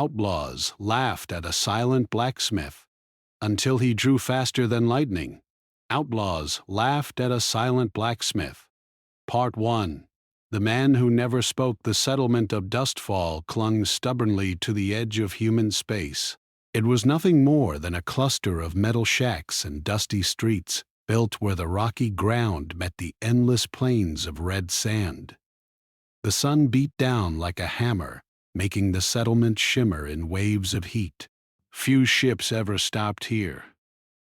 Outlaws laughed at a silent blacksmith until he drew faster than lightning. Outlaws laughed at a silent blacksmith. Part 1. The man who never spoke. The settlement of Dustfall clung stubbornly to the edge of human space. It was nothing more than a cluster of metal shacks and dusty streets built where the rocky ground met the endless plains of red sand. The sun beat down like a hammer, making the settlement shimmer in waves of heat. Few ships ever stopped here.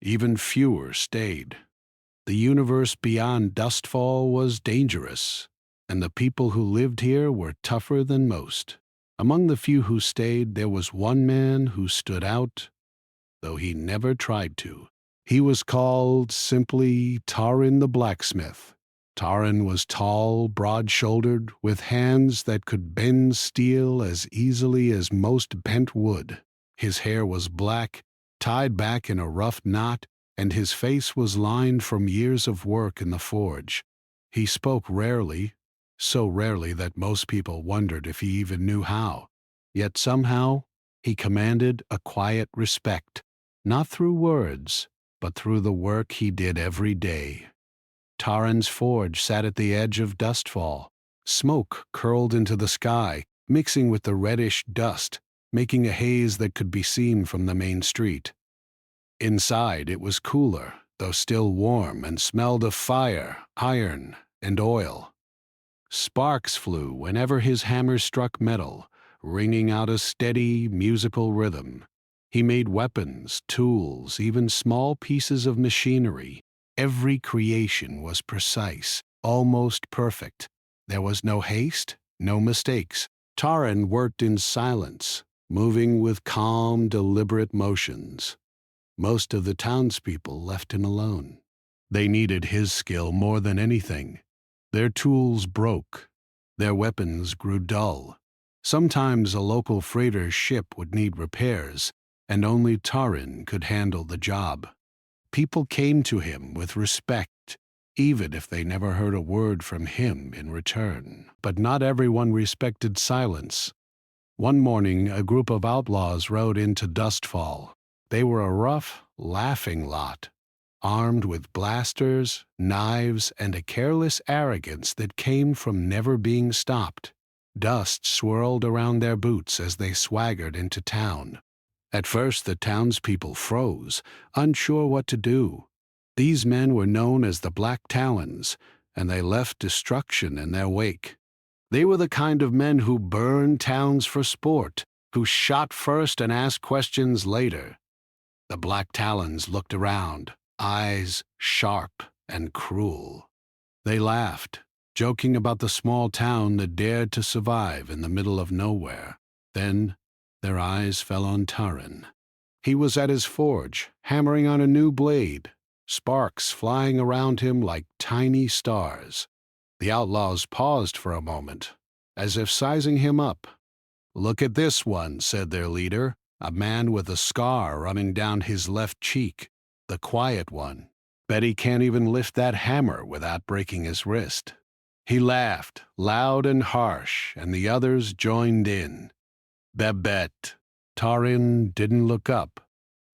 Even fewer stayed. The universe beyond Dustfall was dangerous, and the people who lived here were tougher than most. Among the few who stayed, there was one man who stood out, though he never tried to. He was called simply Taran the Blacksmith. Taran was tall, broad-shouldered, with hands that could bend steel as easily as most bent wood. His hair was black, tied back in a rough knot, and his face was lined from years of work in the forge. He spoke rarely, so rarely that most people wondered if he even knew how. Yet somehow he commanded a quiet respect, not through words, but through the work he did every day. Taran's forge sat at the edge of Dustfall. Smoke curled into the sky, mixing with the reddish dust, making a haze that could be seen from the main street. Inside it was cooler, though still warm, and smelled of fire, iron, and oil. Sparks flew whenever his hammer struck metal, ringing out a steady, musical rhythm. He made weapons, tools, even small pieces of machinery. Every creation was precise, almost perfect. There was no haste, no mistakes. Taran worked in silence, moving with calm, deliberate motions. Most of the townspeople left him alone. They needed his skill more than anything. Their tools broke. Their weapons grew dull. Sometimes a local freighter's ship would need repairs, and only Taran could handle the job. People came to him with respect, even if they never heard a word from him in return. But not everyone respected silence. One morning, a group of outlaws rode into Dustfall. They were a rough, laughing lot, armed with blasters, knives, and a careless arrogance that came from never being stopped. Dust swirled around their boots as they swaggered into town. At first, the townspeople froze, unsure what to do. These men were known as the Black Talons, and they left destruction in their wake. They were the kind of men who burned towns for sport, who shot first and asked questions later. The Black Talons looked around, eyes sharp and cruel. They laughed, joking about the small town that dared to survive in the middle of nowhere. Then their eyes fell on Taran. He was at his forge, hammering on a new blade, sparks flying around him like tiny stars. The outlaws paused for a moment, as if sizing him up. "Look at this one," said their leader, a man with a scar running down his left cheek, the quiet one. "Bet he can't even lift that hammer without breaking his wrist." He laughed, loud and harsh, and the others joined in. "Bet." Taran didn't look up.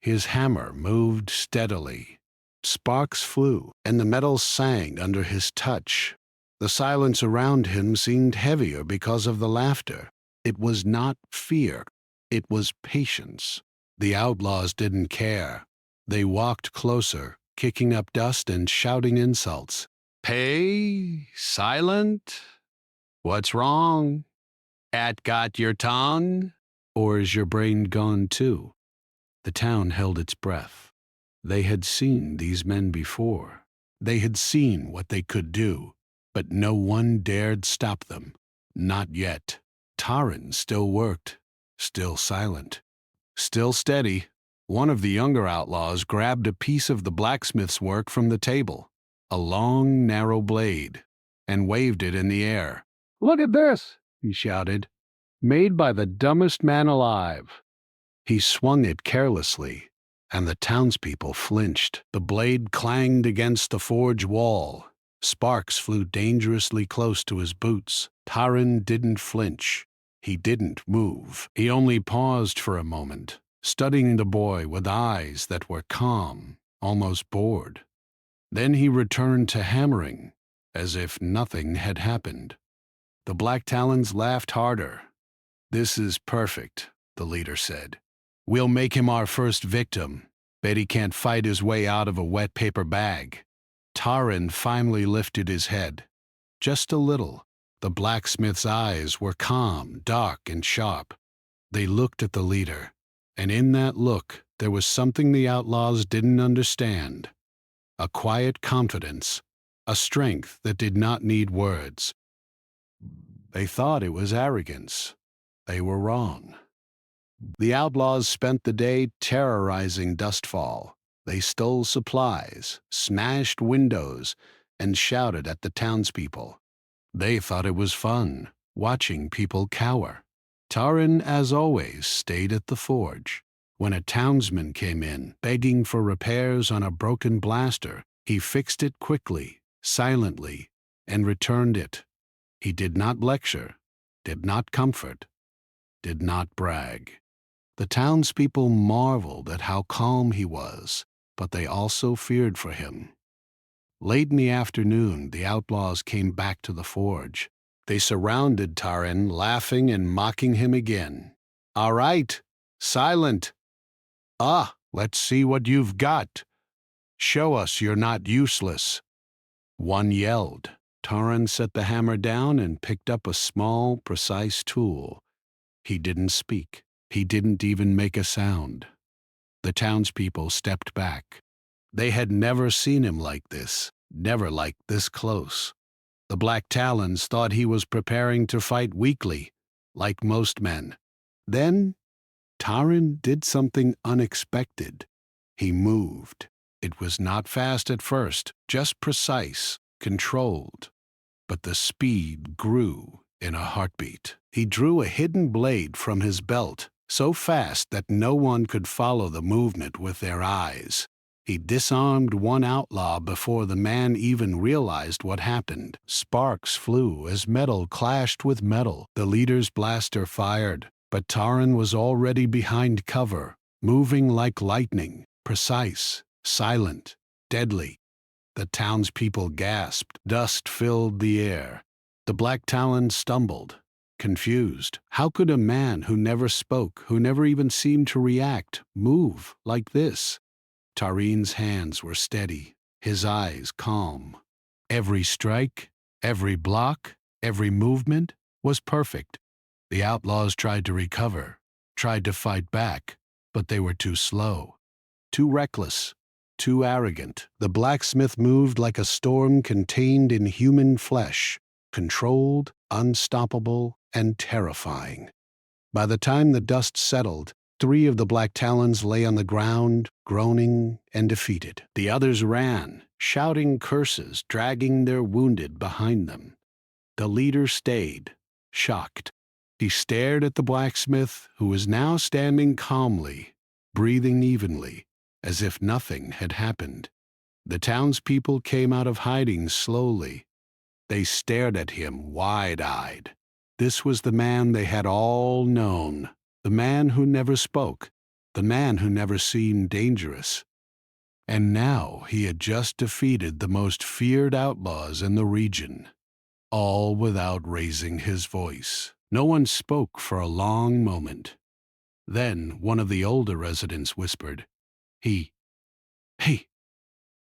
His hammer moved steadily. Sparks flew, and the metal sang under his touch. The silence around him seemed heavier because of the laughter. It was not fear. It was patience. The outlaws didn't care. They walked closer, kicking up dust and shouting insults. "Hey, silent? What's wrong? Got your tongue? Or is your brain gone too?" The town held its breath. They had seen these men before. They had seen what they could do, but no one dared stop them. Not yet. Taran still worked, still silent, still steady. One of the younger outlaws grabbed a piece of the blacksmith's work from the table, a long, narrow blade, and waved it in the air. "Look at this," he shouted. "Made by the dumbest man alive." He swung it carelessly, and the townspeople flinched. The blade clanged against the forge wall. Sparks flew dangerously close to his boots. Taran didn't flinch. He didn't move. He only paused for a moment, studying the boy with eyes that were calm, almost bored. Then he returned to hammering, as if nothing had happened. The Black Talons laughed harder. "This is perfect," the leader said. "We'll make him our first victim. Bet he can't fight his way out of a wet paper bag." Taran finally lifted his head. Just a little. The blacksmith's eyes were calm, dark, and sharp. They looked at the leader, and in that look there was something the outlaws didn't understand. A quiet confidence, a strength that did not need words. They thought it was arrogance. They were wrong. The outlaws spent the day terrorizing Dustfall. They stole supplies, smashed windows, and shouted at the townspeople. They thought it was fun, watching people cower. Taran, as always, stayed at the forge. When a townsman came in, begging for repairs on a broken blaster, he fixed it quickly, silently, and returned it. He did not lecture, did not comfort, did not brag. The townspeople marveled at how calm he was, but they also feared for him. Late in the afternoon, the outlaws came back to the forge. They surrounded Taran, laughing and mocking him again. "All right, silent. Let's see what you've got. Show us you're not useless." One yelled. Taran set the hammer down and picked up a small, precise tool. He didn't speak. He didn't even make a sound. The townspeople stepped back. They had never seen him like this, never like this close. The Black Talons thought he was preparing to fight weakly, like most men. Then Taran did something unexpected. He moved. It was not fast at first, just precise, controlled. But the speed grew in a heartbeat. He drew a hidden blade from his belt, so fast that no one could follow the movement with their eyes. He disarmed one outlaw before the man even realized what happened. Sparks flew as metal clashed with metal. The leader's blaster fired, but Taran was already behind cover, moving like lightning, precise, silent, deadly. The townspeople gasped. Dust filled the air. The Black Talon stumbled, confused. How could a man who never spoke, who never even seemed to react, move like this? Taran's hands were steady, his eyes calm. Every strike, every block, every movement was perfect. The outlaws tried to recover, tried to fight back, but they were too slow, too reckless, too arrogant. The blacksmith moved like a storm contained in human flesh, controlled, unstoppable, and terrifying. By the time the dust settled, 3 of the Black Talons lay on the ground, groaning and defeated. The others ran, shouting curses, dragging their wounded behind them. The leader stayed, shocked. He stared at the blacksmith, who was now standing calmly, breathing evenly, as if nothing had happened. The townspeople came out of hiding slowly. They stared at him wide-eyed. This was the man they had all known, the man who never spoke, the man who never seemed dangerous. And now he had just defeated the most feared outlaws in the region, all without raising his voice. No one spoke for a long moment. Then one of the older residents whispered, Hey,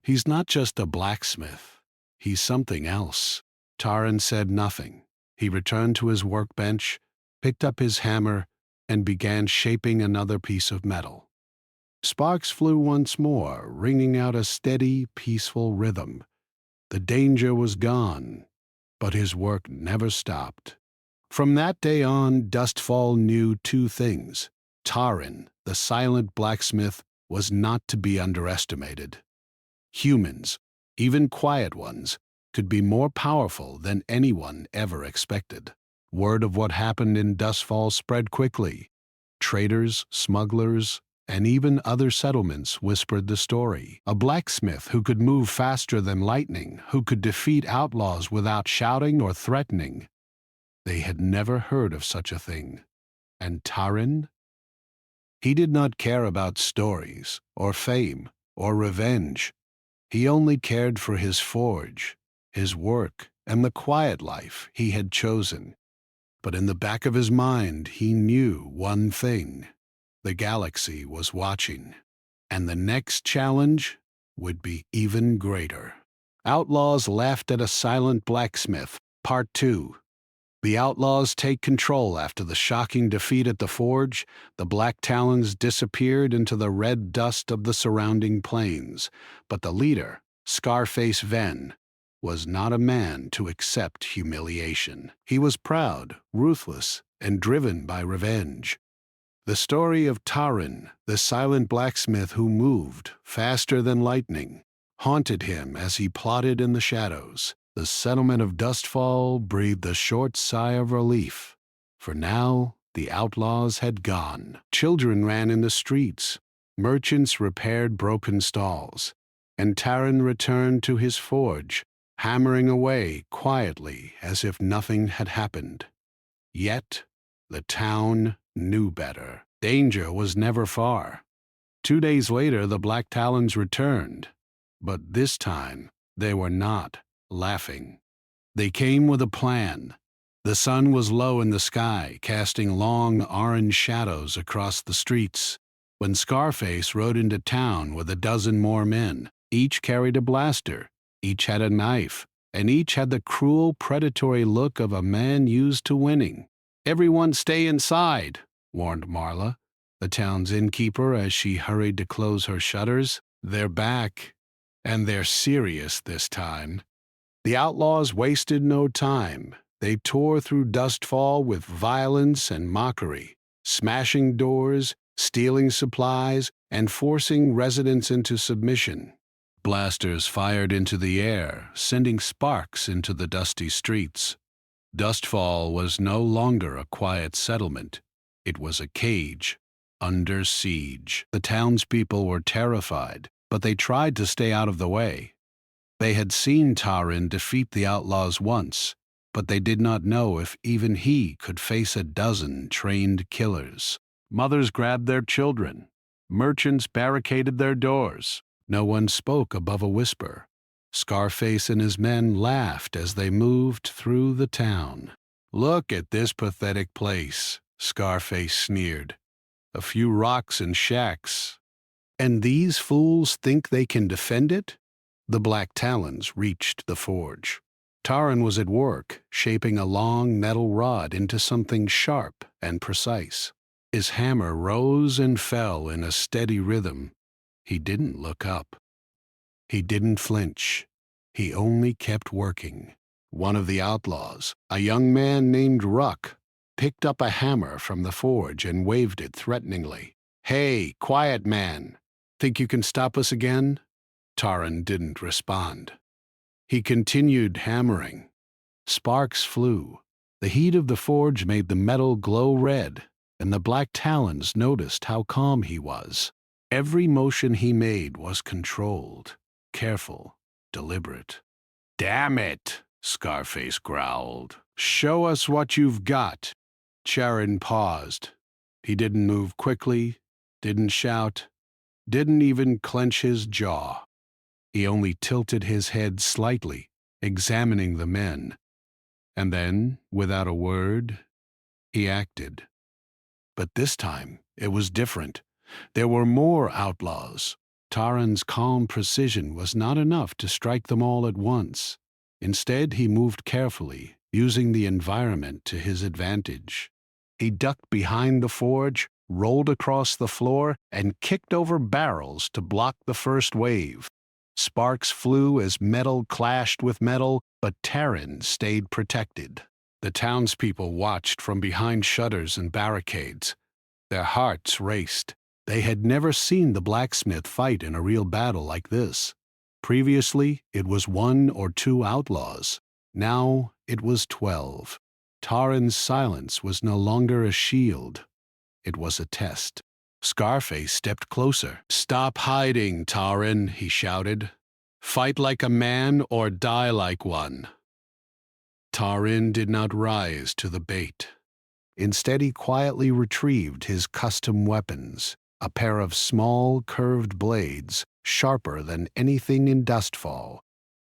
he's not just a blacksmith. He's something else." Taran said nothing. He returned to his workbench, picked up his hammer, and began shaping another piece of metal. Sparks flew once more, ringing out a steady, peaceful rhythm. The danger was gone, but his work never stopped. From that day on, Dustfall knew 2 things. Taran, the silent blacksmith, was not to be underestimated. Humans, even quiet ones, could be more powerful than anyone ever expected. Word of what happened in Dustfall spread quickly. Traders, smugglers, and even other settlements whispered the story. A blacksmith who could move faster than lightning, who could defeat outlaws without shouting or threatening. They had never heard of such a thing. And Taran? He did not care about stories, or fame, or revenge. He only cared for his forge, his work, and the quiet life he had chosen. But in the back of his mind, he knew one thing. The galaxy was watching, and the next challenge would be even greater. Outlaws laughed at a silent blacksmith, Part 2. The Outlaws take control after the shocking defeat at the forge. The Black Talons disappeared into the red dust of the surrounding plains. But the leader, Scarface Ven, was not a man to accept humiliation. He was proud, ruthless, and driven by revenge. The story of Taran, the silent blacksmith who moved faster than lightning, haunted him as he plotted in the shadows. The settlement of Dustfall breathed a short sigh of relief, for now the outlaws had gone. Children ran in the streets, merchants repaired broken stalls, and Taran returned to his forge, hammering away quietly as if nothing had happened. Yet the town knew better. Danger was never far. 2 days later the Black Talons returned, but this time they were not laughing. They came with a plan. The sun was low in the sky, casting long orange shadows across the streets, when Scarface rode into town with a dozen more men. Each carried a blaster, each had a knife, and each had the cruel, predatory look of a man used to winning. "Everyone stay inside," warned Marla, the town's innkeeper, as she hurried to close her shutters. "They're back, and they're serious this time." The outlaws wasted no time. They tore through Dustfall with violence and mockery, smashing doors, stealing supplies, and forcing residents into submission. Blasters fired into the air, sending sparks into the dusty streets. Dustfall was no longer a quiet settlement. It was a cage, under siege. The townspeople were terrified, but they tried to stay out of the way. They had seen Taran defeat the outlaws once, but they did not know if even he could face a dozen trained killers. Mothers grabbed their children. Merchants barricaded their doors. No one spoke above a whisper. Scarface and his men laughed as they moved through the town. "Look at this pathetic place," Scarface sneered. "A few rocks and shacks. And these fools think they can defend it?" The Black Talons reached the forge. Taran was at work, shaping a long metal rod into something sharp and precise. His hammer rose and fell in a steady rhythm. He didn't look up. He didn't flinch. He only kept working. One of the outlaws, a young man named Ruck, picked up a hammer from the forge and waved it threateningly. "Hey, quiet man! Think you can stop us again?" Taran didn't respond. He continued hammering. Sparks flew. The heat of the forge made the metal glow red, and the Black Talons noticed how calm he was. Every motion he made was controlled, careful, deliberate. "Damn it!" Scarface growled. "Show us what you've got." Taran paused. He didn't move quickly, didn't shout, didn't even clench his jaw. He only tilted his head slightly, examining the men. And then, without a word, he acted. But this time, it was different. There were more outlaws. Taran's calm precision was not enough to strike them all at once. Instead, he moved carefully, using the environment to his advantage. He ducked behind the forge, rolled across the floor, and kicked over barrels to block the first wave. Sparks flew as metal clashed with metal, but Taran stayed protected. The townspeople watched from behind shutters and barricades. Their hearts raced. They had never seen the blacksmith fight in a real battle like this. Previously, it was 1 or 2 outlaws. Now it was 12. Taran's silence was no longer a shield. It was a test. Scarface stepped closer. "Stop hiding, Taran," he shouted. "Fight like a man or die like one." Tarin did not rise to the bait. Instead, he quietly retrieved his custom weapons, a pair of small, curved blades, sharper than anything in Dustfall.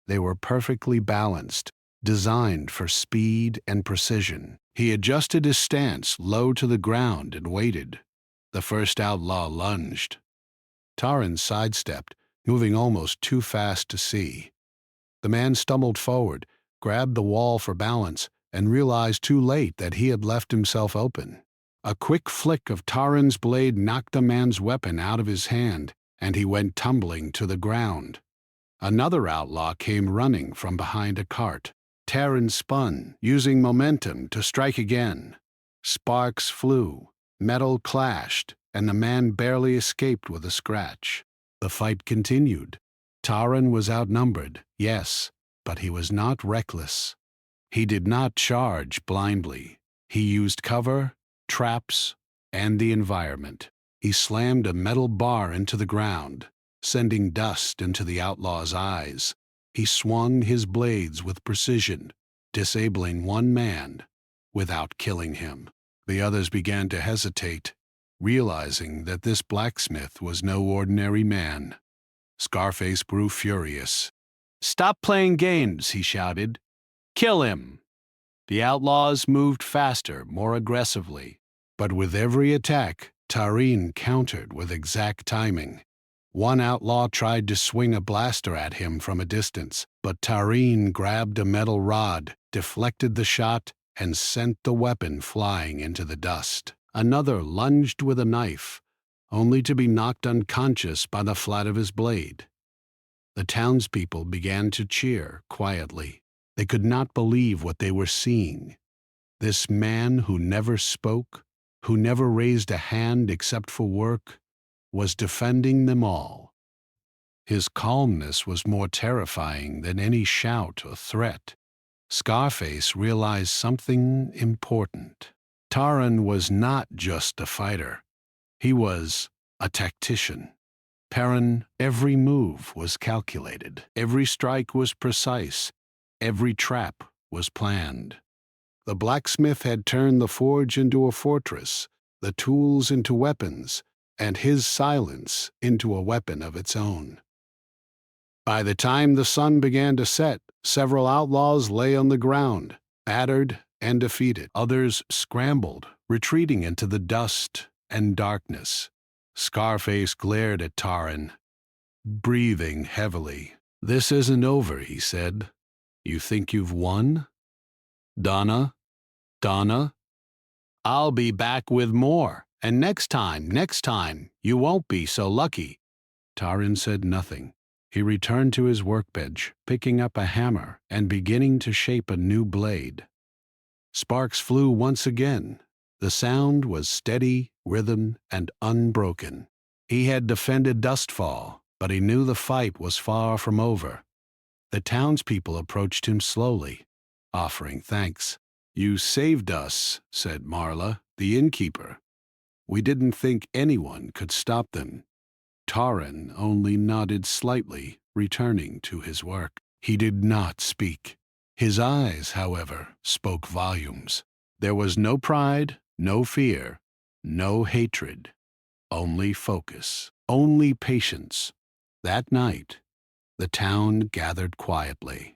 They were perfectly balanced, designed for speed and precision. He adjusted his stance low to the ground and waited. The first outlaw lunged. Tarin sidestepped, moving almost too fast to see. The man stumbled forward, grabbed the wall for balance, and realized too late that he had left himself open. A quick flick of Tarin's blade knocked the man's weapon out of his hand, and he went tumbling to the ground. Another outlaw came running from behind a cart. Tarin spun, using momentum to strike again. Sparks flew, metal clashed, and the man barely escaped with a scratch. The fight continued. Tarin was outnumbered, yes, but he was not reckless. He did not charge blindly. He used cover, traps, and the environment. He slammed a metal bar into the ground, sending dust into the outlaw's eyes. He swung his blades with precision, disabling one man without killing him. The others began to hesitate, realizing that this blacksmith was no ordinary man. Scarface grew furious. "Stop playing games," he shouted. "Kill him!" The outlaws moved faster, more aggressively. But with every attack, Tarin countered with exact timing. One outlaw tried to swing a blaster at him from a distance, but Tarin grabbed a metal rod, deflected the shot, and sent the weapon flying into the dust. Another lunged with a knife, only to be knocked unconscious by the flat of his blade. The townspeople began to cheer quietly. They could not believe what they were seeing. This man who never spoke, who never raised a hand except for work, was defending them all. His calmness was more terrifying than any shout or threat. Scarface realized something important. Tarin was not just a fighter. He was a tactician. Perrin, every move was calculated. Every strike was precise. Every trap was planned. The blacksmith had turned the forge into a fortress, the tools into weapons, and his silence into a weapon of its own. By the time the sun began to set, several outlaws lay on the ground, battered and defeated. Others scrambled, retreating into the dust and darkness. Scarface glared at Tarin, breathing heavily. "This isn't over," he said. "You think you've won? Donna? I'll be back with more, and next time, you won't be so lucky." Tarin said nothing. He returned to his workbench, picking up a hammer and beginning to shape a new blade. Sparks flew once again. The sound was steady, rhythm, and unbroken. He had defended Dustfall, but he knew the fight was far from over. The townspeople approached him slowly, offering thanks. "You saved us," said Marla, the innkeeper. "We didn't think anyone could stop them." Tarin only nodded slightly, returning to his work. He did not speak. His eyes, however, spoke volumes. There was no pride, no fear, no hatred, only focus, only patience. That night, the town gathered quietly.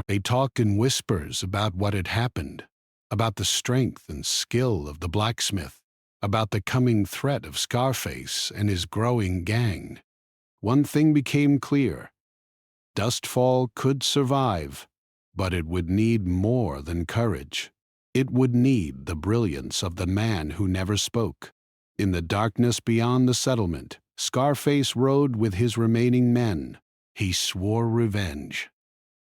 They talked in whispers about what had happened, about the strength and skill of the blacksmith, about the coming threat of Scarface and his growing gang. One thing became clear. Dustfall could survive, but it would need more than courage. It would need the brilliance of the man who never spoke. In the darkness beyond the settlement, Scarface rode with his remaining men. He swore revenge.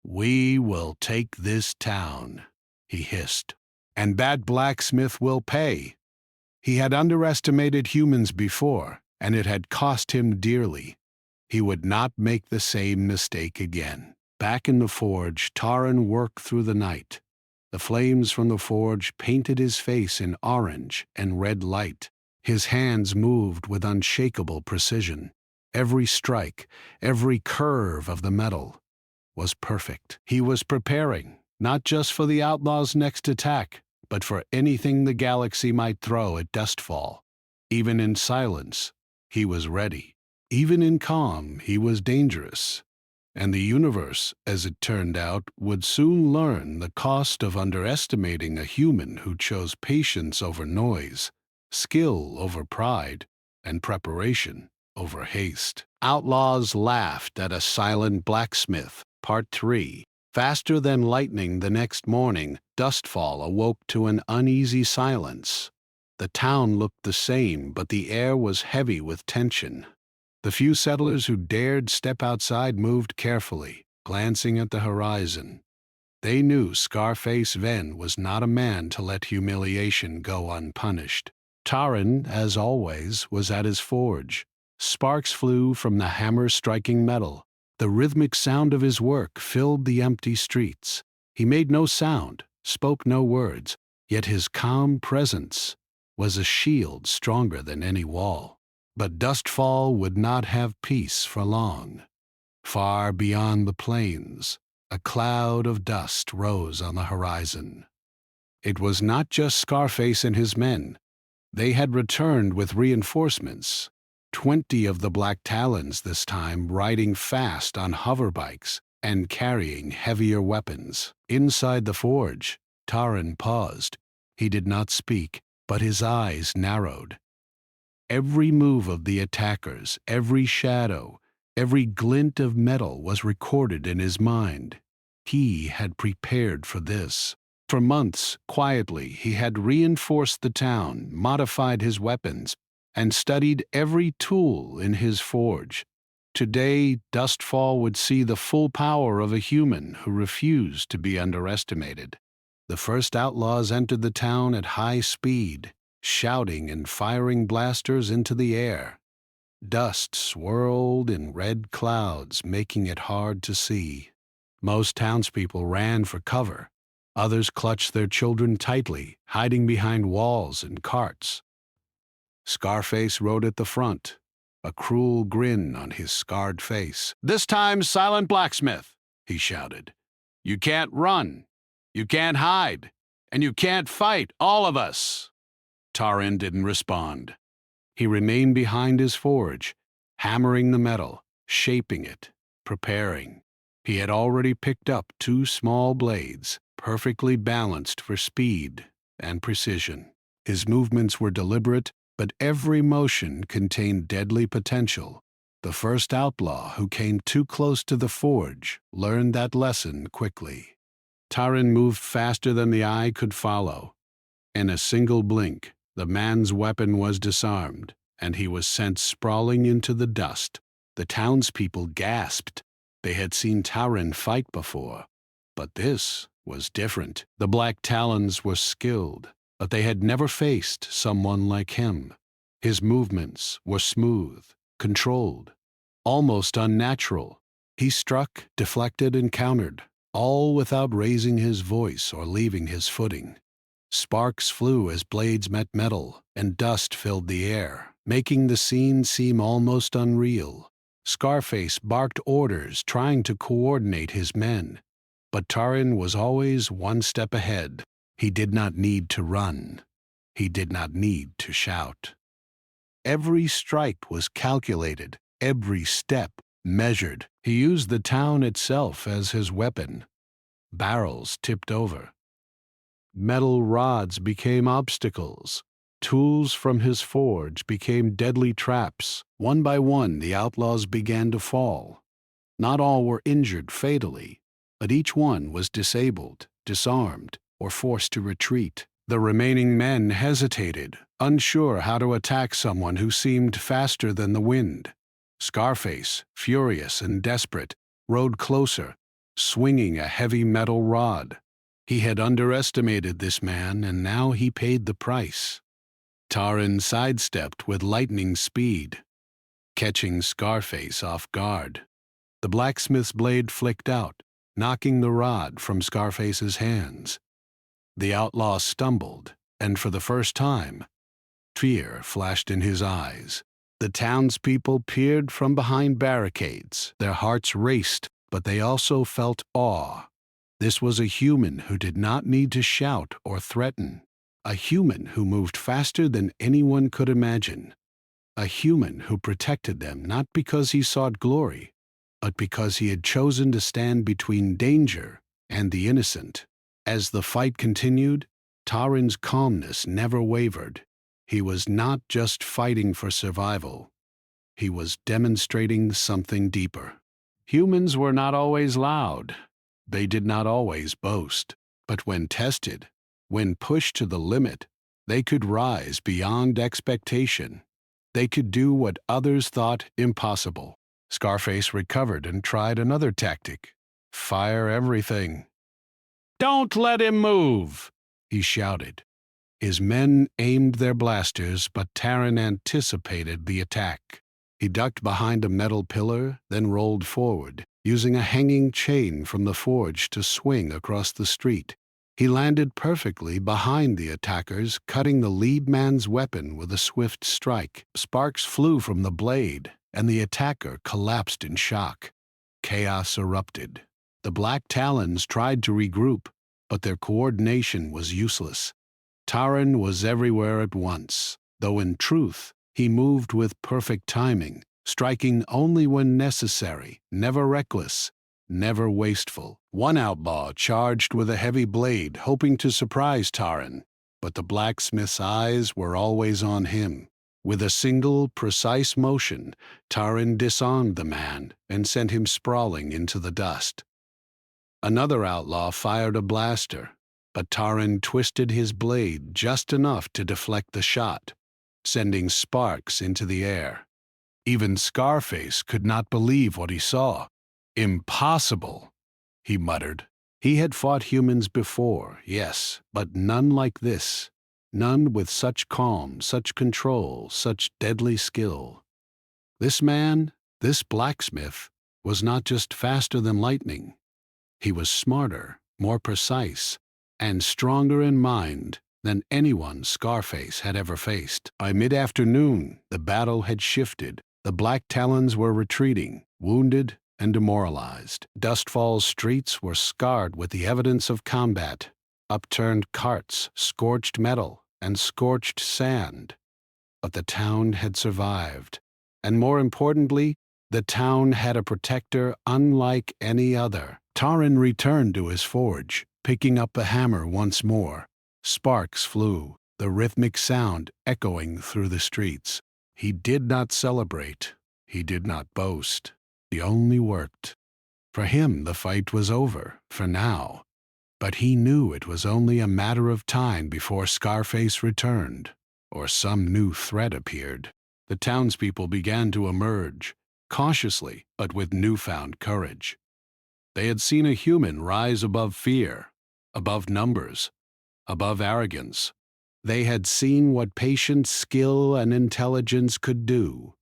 "We will take this town," he hissed, "and that blacksmith will pay." He had underestimated humans before, and it had cost him dearly. He would not make the same mistake again. Back in the forge, Tarin worked through the night. The flames from the forge painted his face in orange and red light. His hands moved with unshakable precision. Every strike, every curve of the metal, was perfect. He was preparing, not just for the Outlaws' next attack, but for anything the galaxy might throw at Dustfall. Even in silence, he was ready. Even in calm, he was dangerous. And the universe, as it turned out, would soon learn the cost of underestimating a human who chose patience over noise, skill over pride, and preparation over haste. Outlaws laughed at a silent blacksmith. Part 3. Faster than lightning the next morning, Dustfall awoke to an uneasy silence. The town looked the same, but the air was heavy with tension. The few settlers who dared step outside moved carefully, glancing at the horizon. They knew Scarface Ven was not a man to let humiliation go unpunished. Taran, as always, was at his forge. Sparks flew from the hammer striking metal. The rhythmic sound of his work filled the empty streets. He made no sound, spoke no words, yet his calm presence was a shield stronger than any wall. But Dustfall would not have peace for long. Far beyond the plains, a cloud of dust rose on the horizon. It was not just Scarface and his men. They had returned with reinforcements. 20 of the Black Talons this time, riding fast on hoverbikes and carrying heavier weapons. Inside the forge, Taran paused. He did not speak, but his eyes narrowed. Every move of the attackers, every shadow, every glint of metal was recorded in his mind. He had prepared for this. For months, quietly, he had reinforced the town, modified his weapons, and studied every tool in his forge. Today, Dustfall would see the full power of a human who refused to be underestimated. The first outlaws entered the town at high speed, shouting and firing blasters into the air. Dust swirled in red clouds, making it hard to see. Most townspeople ran for cover. Others clutched their children tightly, hiding behind walls and carts. Scarface rode at the front, a cruel grin on his scarred face. "This time, Silent Blacksmith," he shouted. "You can't run, you can't hide, and you can't fight all of us." Taran didn't respond. He remained behind his forge, hammering the metal, shaping it, preparing. He had already picked up 2 small blades, perfectly balanced for speed and precision. His movements were deliberate, but every motion contained deadly potential. The first outlaw who came too close to the forge learned that lesson quickly. Taran moved faster than the eye could follow. In a single blink, the man's weapon was disarmed, and he was sent sprawling into the dust. The townspeople gasped. They had seen Taran fight before, but this was different. The Black Talons were skilled, but they had never faced someone like him. His movements were smooth, controlled, almost unnatural. He struck, deflected, and countered, all without raising his voice or leaving his footing. Sparks flew as blades met metal, and dust filled the air, making the scene seem almost unreal. Scarface barked orders, trying to coordinate his men, but Taran was always one step ahead. He did not need to run. He did not need to shout. Every strike was calculated, every step measured. He used the town itself as his weapon. Barrels tipped over. Metal rods became obstacles. Tools from his forge became deadly traps. One by one, the outlaws began to fall. Not all were injured fatally, but each one was disabled, disarmed, or forced to retreat. The remaining men hesitated, unsure how to attack someone who seemed faster than the wind. Scarface, furious and desperate, rode closer, swinging a heavy metal rod. He had underestimated this man, and now he paid the price. Taran sidestepped with lightning speed, catching Scarface off guard. The blacksmith's blade flicked out, knocking the rod from Scarface's hands. The outlaw stumbled, and for the first time, fear flashed in his eyes. The townspeople peered from behind barricades. Their hearts raced, but they also felt awe. This was a human who did not need to shout or threaten, a human who moved faster than anyone could imagine, a human who protected them not because he sought glory, but because he had chosen to stand between danger and the innocent. As the fight continued, Taran's calmness never wavered. He was not just fighting for survival. He was demonstrating something deeper. Humans were not always loud. They did not always boast. But when tested, when pushed to the limit, they could rise beyond expectation. They could do what others thought impossible. Scarface recovered and tried another tactic. Fire everything. "Don't let him move!" he shouted. His men aimed their blasters, but Taran anticipated the attack. He ducked behind a metal pillar, then rolled forward, using a hanging chain from the forge to swing across the street. He landed perfectly behind the attackers, cutting the lead man's weapon with a swift strike. Sparks flew from the blade, and the attacker collapsed in shock. Chaos erupted. The Black Talons tried to regroup, but their coordination was useless. Taran was everywhere at once, though in truth, he moved with perfect timing, striking only when necessary, never reckless, never wasteful. One outlaw charged with a heavy blade, hoping to surprise Taran, but the blacksmith's eyes were always on him. With a single, precise motion, Taran disarmed the man and sent him sprawling into the dust. Another outlaw fired a blaster, but Taran twisted his blade just enough to deflect the shot, sending sparks into the air. Even Scarface could not believe what he saw. "Impossible," he muttered. He had fought humans before, yes, but none like this. None with such calm, such control, such deadly skill. This man, this blacksmith, was not just faster than lightning. He was smarter, more precise, and stronger in mind than anyone Scarface had ever faced. By mid-afternoon, the battle had shifted. The Black Talons were retreating, wounded and demoralized. Dustfall's streets were scarred with the evidence of combat: upturned carts, scorched metal, and scorched sand. But the town had survived, and more importantly, the town had a protector unlike any other. Taran returned to his forge, picking up the hammer once more. Sparks flew, the rhythmic sound echoing through the streets. He did not celebrate. He did not boast. He only worked. For him, the fight was over, for now. But he knew it was only a matter of time before Scarface returned, or some new threat appeared. The townspeople began to emerge, cautiously but with newfound courage. They had seen a human rise above fear, above numbers, above arrogance. They had seen what patience, skill, and intelligence could do.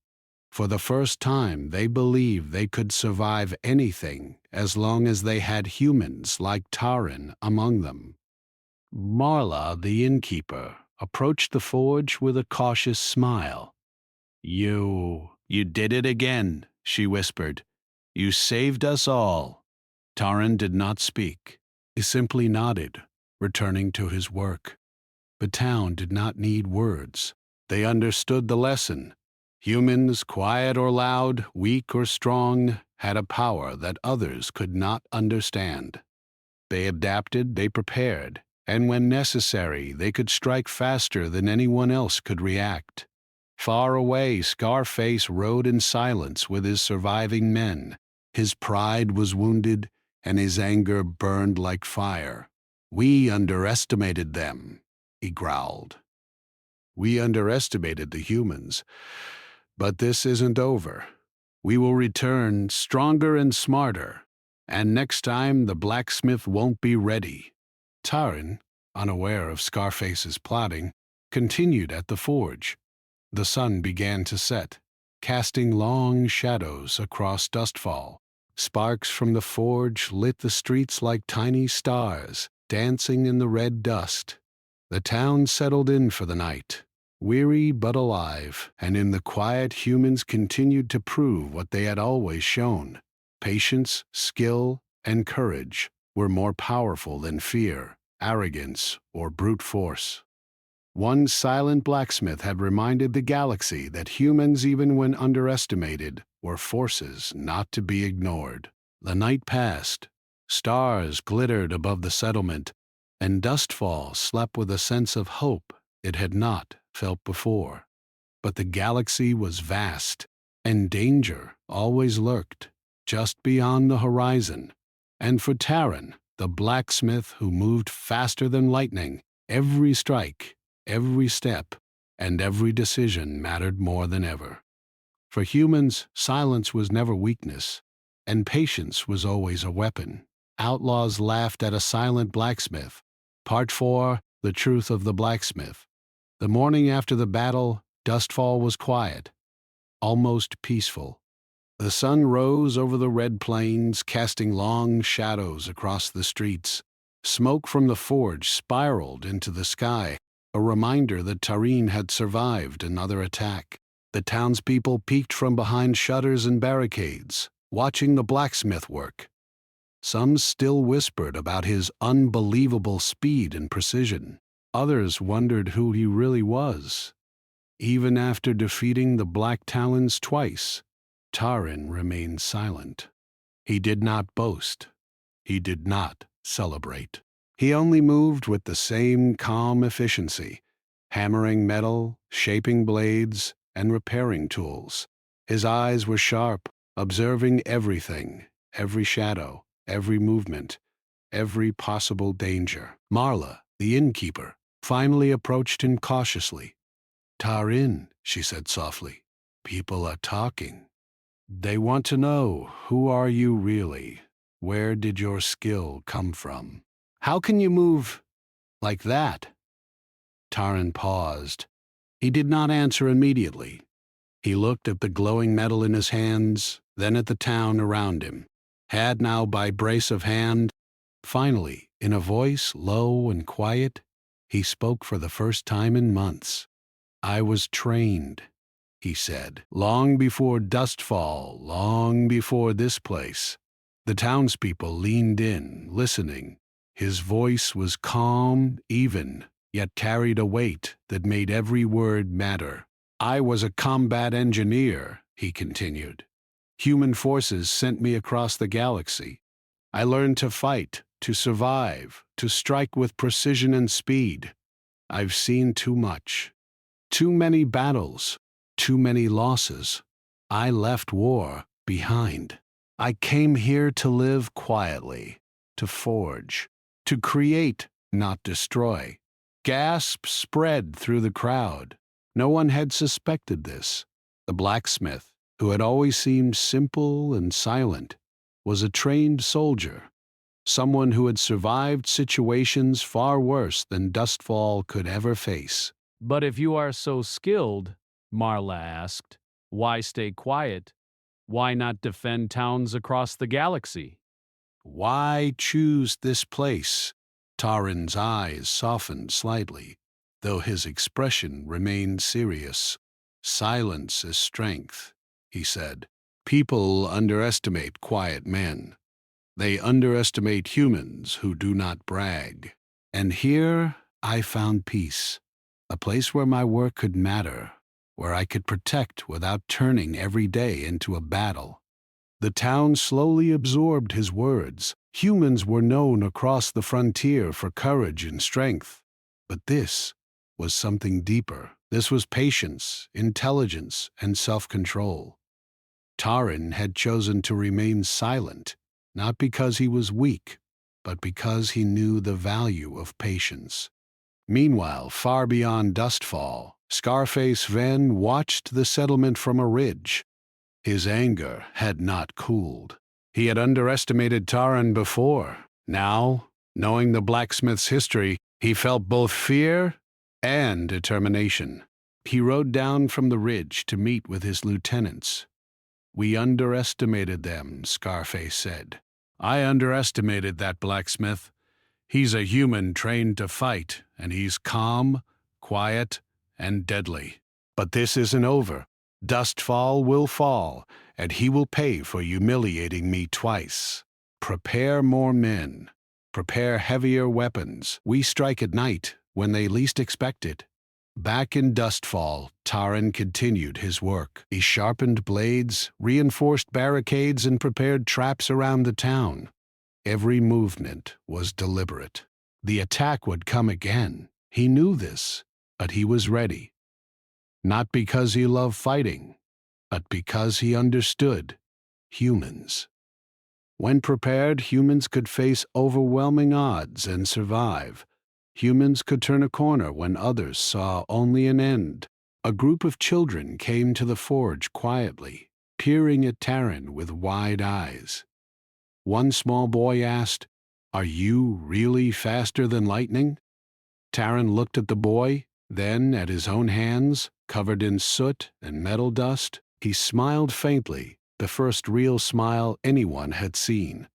For the first time, they believed they could survive anything as long as they had humans like Taran among them. Marla, the innkeeper, approached the forge with a cautious smile. You did it again," she whispered. "You saved us all." Taran did not speak. He simply nodded, returning to his work. The town did not need words. They understood the lesson. Humans, quiet or loud, weak or strong, had a power that others could not understand. They adapted, they prepared, and when necessary, they could strike faster than anyone else could react. Far away, Scarface rode in silence with his surviving men. His pride was wounded, and his anger burned like fire. "We underestimated them," he growled. "We underestimated the humans. But this isn't over. We will return stronger and smarter, and next time the blacksmith won't be ready." Taran, unaware of Scarface's plotting, continued at the forge. The sun began to set, casting long shadows across Dustfall. Sparks from the forge lit the streets like tiny stars, dancing in the red dust. The town settled in for the night, weary but alive, and in the quiet humans continued to prove what they had always shown. Patience, skill, and courage were more powerful than fear, arrogance, or brute force. One silent blacksmith had reminded the galaxy that humans, even when underestimated, were forces not to be ignored. The night passed. Stars glittered above the settlement, and Dustfall slept with a sense of hope it had not felt before. But the galaxy was vast, and danger always lurked just beyond the horizon. And for Taran, the blacksmith who moved faster than lightning, every strike, every step, and every decision mattered more than ever. For humans, silence was never weakness, and patience was always a weapon. Outlaws laughed at a silent blacksmith. Part 4, The Truth of the Blacksmith. The morning after the battle, Dustfall was quiet, almost peaceful. The sun rose over the red plains, casting long shadows across the streets. Smoke from the forge spiraled into the sky, a reminder that Taran had survived another attack. The townspeople peeked from behind shutters and barricades, watching the blacksmith work. Some still whispered about his unbelievable speed and precision. Others wondered who he really was. Even after defeating the Black Talons twice, Taran remained silent. He did not boast. He did not celebrate. He only moved with the same calm efficiency, hammering metal, shaping blades, and repairing tools. His eyes were sharp, observing everything, every shadow, every movement, every possible danger. Marla, the innkeeper, finally approached him cautiously. "Taran," she said softly, "people are talking. They want to know, who are you really? Where did your skill come from? How can you move like that?" Taran paused. He did not answer immediately. He looked at the glowing metal in his hands, then at the town around him, had now by brace of hand. Finally, in a voice low and quiet, he spoke for the first time in months. "I was trained," he said, "long before Dustfall, long before this place." The townspeople leaned in, listening. His voice was calm, even, yet carried a weight that made every word matter. "I was a combat engineer," he continued. "Human forces sent me across the galaxy. I learned to fight, to survive, to strike with precision and speed. I've seen too much. Too many battles, too many losses. I left war behind. I came here to live quietly, to forge, to create, not destroy." Gasps spread through the crowd. No one had suspected this. The blacksmith, who had always seemed simple and silent, was a trained soldier, someone who had survived situations far worse than Dustfall could ever face. "But if you are so skilled," Marla asked, "why stay quiet? Why not defend towns across the galaxy?" "Why choose this place?" Taran's eyes softened slightly, though his expression remained serious. "Silence is strength," he said. "People underestimate quiet men. They underestimate humans who do not brag. And here I found peace, a place where my work could matter, where I could protect without turning every day into a battle." The town slowly absorbed his words. Humans were known across the frontier for courage and strength. But this was something deeper. This was patience, intelligence, and self-control. Taran had chosen to remain silent, not because he was weak, but because he knew the value of patience. Meanwhile, far beyond Dustfall, Scarface Ven watched the settlement from a ridge. His anger had not cooled. He had underestimated Taran before. Now, knowing the blacksmith's history, he felt both fear and determination. He rode down from the ridge to meet with his lieutenants. "We underestimated them," Scarface said. "I underestimated that blacksmith. He's a human trained to fight, and he's calm, quiet, and deadly. But this isn't over. Dustfall will fall, and he will pay for humiliating me twice. Prepare more men. Prepare heavier weapons. We strike at night, when they least expect it. Back in Dustfall, Taran continued his work. He sharpened blades, reinforced barricades, and prepared traps around the town. Every movement was deliberate. The attack would come again. He knew this, but he was ready. Not because he loved fighting, but because he understood humans. When prepared, humans could face overwhelming odds and survive. Humans could turn a corner when others saw only an end. A group of children came to the forge quietly, peering at Taran with wide eyes. One small boy asked, "Are you really faster than lightning?" Taran looked at the boy, then at his own hands, covered in soot and metal dust. He smiled faintly, the first real smile anyone had seen.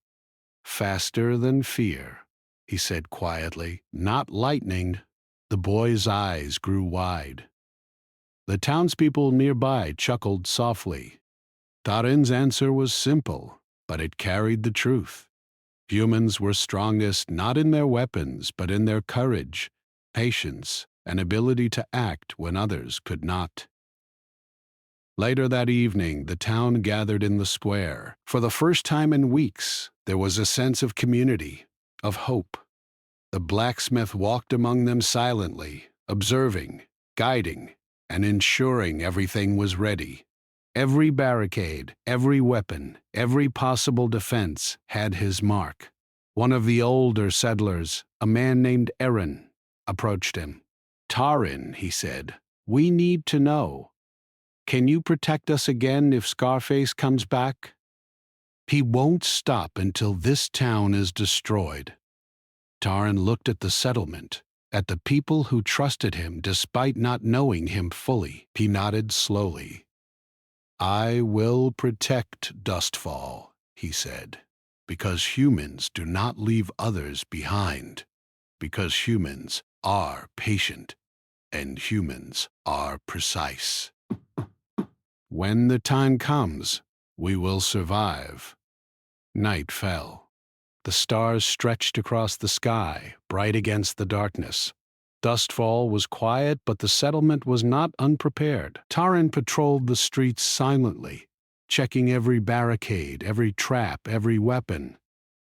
"Faster than fear," he said quietly. "Not lightning." The boy's eyes grew wide. The townspeople nearby chuckled softly. Taran's answer was simple, but it carried the truth. Humans were strongest not in their weapons, but in their courage, patience, and ability to act when others could not. Later that evening, the town gathered in the square. For the first time in weeks, there was a sense of community, of hope. The blacksmith walked among them silently, observing, guiding, and ensuring everything was ready. Every barricade, every weapon, every possible defense had his mark. One of the older settlers, a man named Aaron, approached him. "Taran," he said, "we need to know. Can you protect us again if Scarface comes back?" "He won't stop until this town is destroyed." Taran looked at the settlement, at the people who trusted him despite not knowing him fully. He nodded slowly. "I will protect Dustfall," he said, "because humans do not leave others behind, because humans are patient, and humans are precise. When the time comes, we will survive." Night fell. The stars stretched across the sky, bright against the darkness. Dustfall was quiet, but the settlement was not unprepared. Taran patrolled the streets silently, checking every barricade, every trap, every weapon.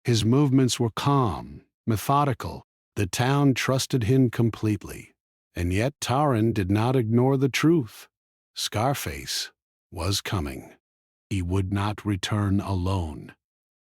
His movements were calm, methodical. The town trusted him completely. And yet Taran did not ignore the truth. Scarface was coming. He would not return alone.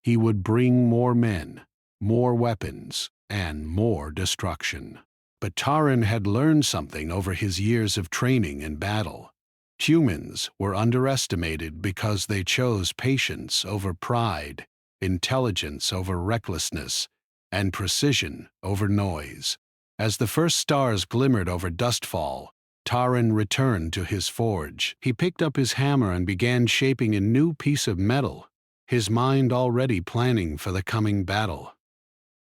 He would bring more men, more weapons, and more destruction. But Taran had learned something over his years of training and battle. Humans were underestimated because they chose patience over pride, intelligence over recklessness, and precision over noise. As the first stars glimmered over Dustfall, Taran returned to his forge. He picked up his hammer and began shaping a new piece of metal, his mind already planning for the coming battle.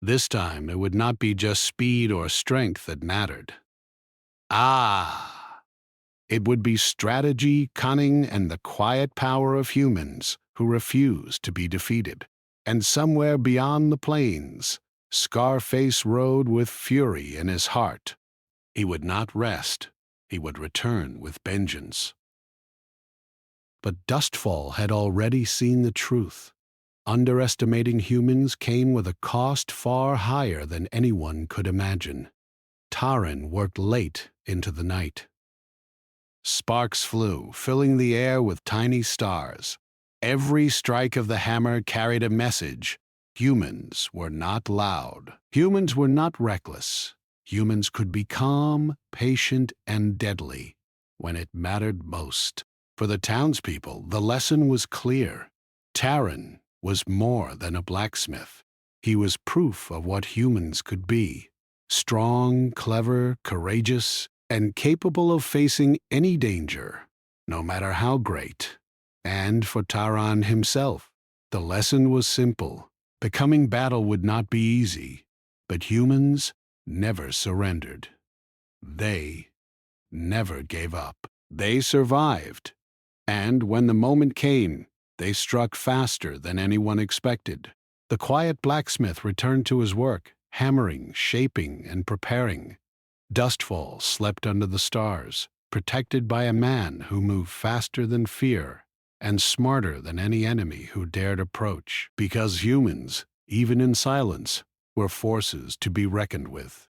This time it would not be just speed or strength that mattered. It would be strategy, cunning, and the quiet power of humans who refused to be defeated. And somewhere beyond the plains, Scarface rode with fury in his heart. He would not rest. He would return with vengeance. But Dustfall had already seen the truth. Underestimating humans came with a cost far higher than anyone could imagine. Taran worked late into the night. Sparks flew, filling the air with tiny stars. Every strike of the hammer carried a message. Humans were not loud. Humans were not reckless. Humans could be calm, patient, and deadly when it mattered most. For the townspeople, the lesson was clear. Taran was more than a blacksmith. He was proof of what humans could be: strong, clever, courageous, and capable of facing any danger, no matter how great. And for Taran himself, the lesson was simple. The coming battle would not be easy, but humans never surrendered. They never gave up. They survived, And when the moment came, they struck faster than anyone expected. The quiet blacksmith returned to his work, hammering, shaping, and preparing. Dustfall slept under the stars, protected by a man who moved faster than fear and smarter than any enemy who dared approach, because humans, even in silence, were forces to be reckoned with.